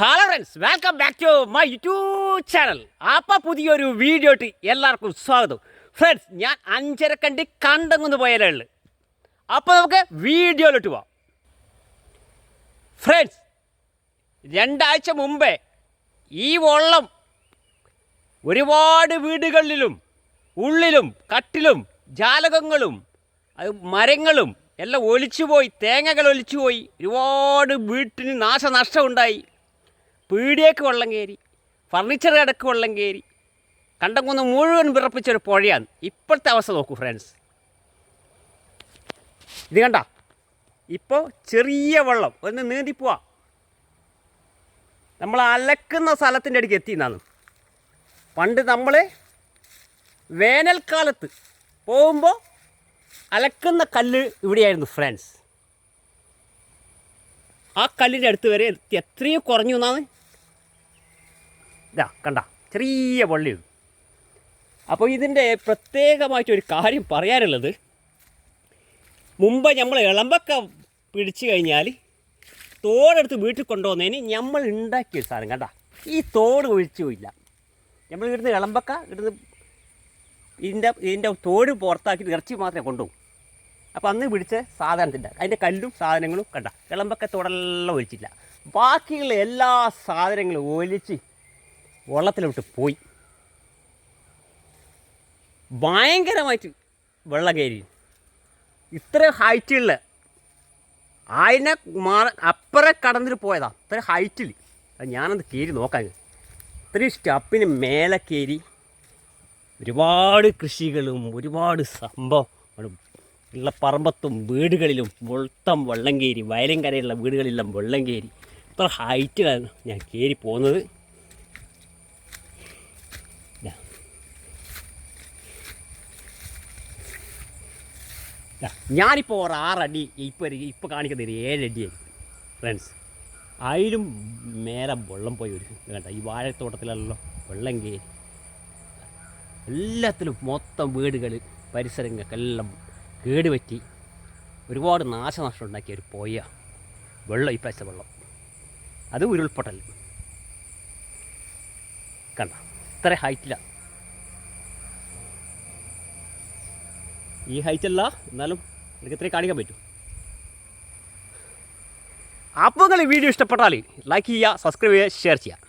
Hello friends, welcome back to my YouTube channel. അപ്പോൾ പുതിയൊരു video ഇട്ട് എല്ലാവർക്കും സ്വാഗതം. ഫ്രണ്ട്സ്, ഞാൻ അഞ്ചരക്കണ്ടി കണ്ടങ്ങുന്ന് പോയാലേ ഉള്ളു. അപ്പോൾ നമുക്ക് വീഡിയോയിലോട്ട് പോവാം. ഫ്രണ്ട്സ്, 2 ആഴ്ച മുമ്പേ ഈ വെള്ളം ഒരുപാട് വീടുകളിലും ഉള്ളിലും കട്ടിലും ജാലകങ്ങളും മരങ്ങളും എല്ലാം ഒലിച്ചുപോയി, തേങ്ങകൾ ഒലിച്ചുപോയി, ഒരുപാട് വീട്ടിന് നാശനഷ്ടം ഉണ്ടായി. പീടിയേക്ക് വെള്ളം കയറി, ഫർണിച്ചർ കടക്ക് വെള്ളം കയറി, കണ്ടംകുന്ന് മുഴുവൻ വിറപ്പിച്ചൊരു പുഴയാണ് ഇപ്പോഴത്തെ അവസ്ഥ. നോക്കൂ ഫ്രണ്ട്സ്, ഇത് കണ്ട, ഇപ്പോൾ ചെറിയ വെള്ളം ഒന്ന് നീന്തിപ്പോവാ. നമ്മൾ അലക്കുന്ന സ്ഥലത്തിൻ്റെ അടുക്ക് എത്തിയെന്നാണ്. പണ്ട് നമ്മൾ വേനൽക്കാലത്ത് പോകുമ്പോൾ അലക്കുന്ന കല്ല് ഇവിടെയായിരുന്നു ഫ്രണ്ട്സ്. ആ കല്ലിൻ്റെ അടുത്ത് വരെ എത്തി, എത്രയോ കുറഞ്ഞു എന്നാണ്. ഇതാ കണ്ട, ചെറിയ പള്ളിയുണ്ട്. അപ്പോൾ ഇതിൻ്റെ പ്രത്യേകമായിട്ടൊരു കാര്യം പറയാനുള്ളത്, മുമ്പ് നമ്മൾ ഇളമ്പക്ക പിടിച്ചു കഴിഞ്ഞാൽ തോടെടുത്ത് വീട്ടിൽ കൊണ്ടുവന്നതിന് നമ്മൾ ഉണ്ടാക്കിയൊരു സാധനം കണ്ട, ഈ തോട് ഒഴിച്ചു പോയില്ല. നമ്മൾ ഇവിടുന്ന് ഇളമ്പക്ക ഇവിടുന്ന് ഇതിൻ്റെ തോട് പുറത്താക്കിയിട്ട് ഇറച്ചി മാത്രമേ കൊണ്ടുപോകും. അപ്പോൾ അന്ന് പിടിച്ച സാധനത്തിൻ്റെ അതിൻ്റെ കല്ലും സാധനങ്ങളും കണ്ട, ഇളമ്പക്ക തോടെല്ലാം ഒഴിച്ചില്ല. ബാക്കിയുള്ള എല്ലാ സാധനങ്ങളും ഒലിച്ച് വെള്ളത്തിലോട്ട് പോയി. ഭയങ്കരമായിട്ട് വെള്ളം കയറി. ഇത്ര ഹൈറ്റുള്ള അതിനെ അപ്പുറം കടന്നിട്ട് പോയതാണ്, ഇത്ര ഹൈറ്റിൽ. അത് ഞാനത് കയറി നോക്കാൻ, ഇത്രയും സ്റ്റപ്പിന് മേലെ കയറി ഒരുപാട് കൃഷികളും ഒരുപാട് സംഭവങ്ങളും ഉള്ള പറമ്പത്തും വീടുകളിലും മൊത്തം വെള്ളം കയറി. വയലും കരയുള്ള വീടുകളിലെല്ലാം വെള്ളം കയറി. ഇത്ര ഹൈറ്റിലാണ് ഞാൻ കയറി പോകുന്നത്. ഞാനിപ്പോൾ ഒരു 6 അടി, ഇപ്പോൾ കാണിക്കുന്നത് ഒരു 7 അടിയായിരിക്കും ഫ്രണ്ട്സ്. അതിലും മേലെ വെള്ളം പോയി ഒരു കണ്ട. ഈ വാഴത്തോട്ടത്തിലല്ലോ വെള്ളം കയറി, എല്ലാത്തിലും മൊത്തം വീടുകൾ പരിസരങ്ങൾക്കെല്ലാം കേടുപറ്റി ഒരുപാട് നാശനഷ്ടം ഉണ്ടാക്കിയ ഒരു പോയ വെള്ളം, ഇപ്രാവശ്യത്തെ വെള്ളം. അത് ഉരുൾപൊട്ടൽ കണ്ട, ഇത്ര ഹൈറ്റിലാണ്. ഈ ഹൈറ്റല്ല, എന്നാലും എനിക്ക് ഇത്രയും കാണിക്കാൻ പറ്റും. അപ്പോൾ നിങ്ങൾ ഈ വീഡിയോ ഇഷ്ടപ്പെട്ടാൽ ലൈക്ക് ചെയ്യുക, സബ്സ്ക്രൈബ് ചെയ്യുക, ഷെയർ ചെയ്യുക.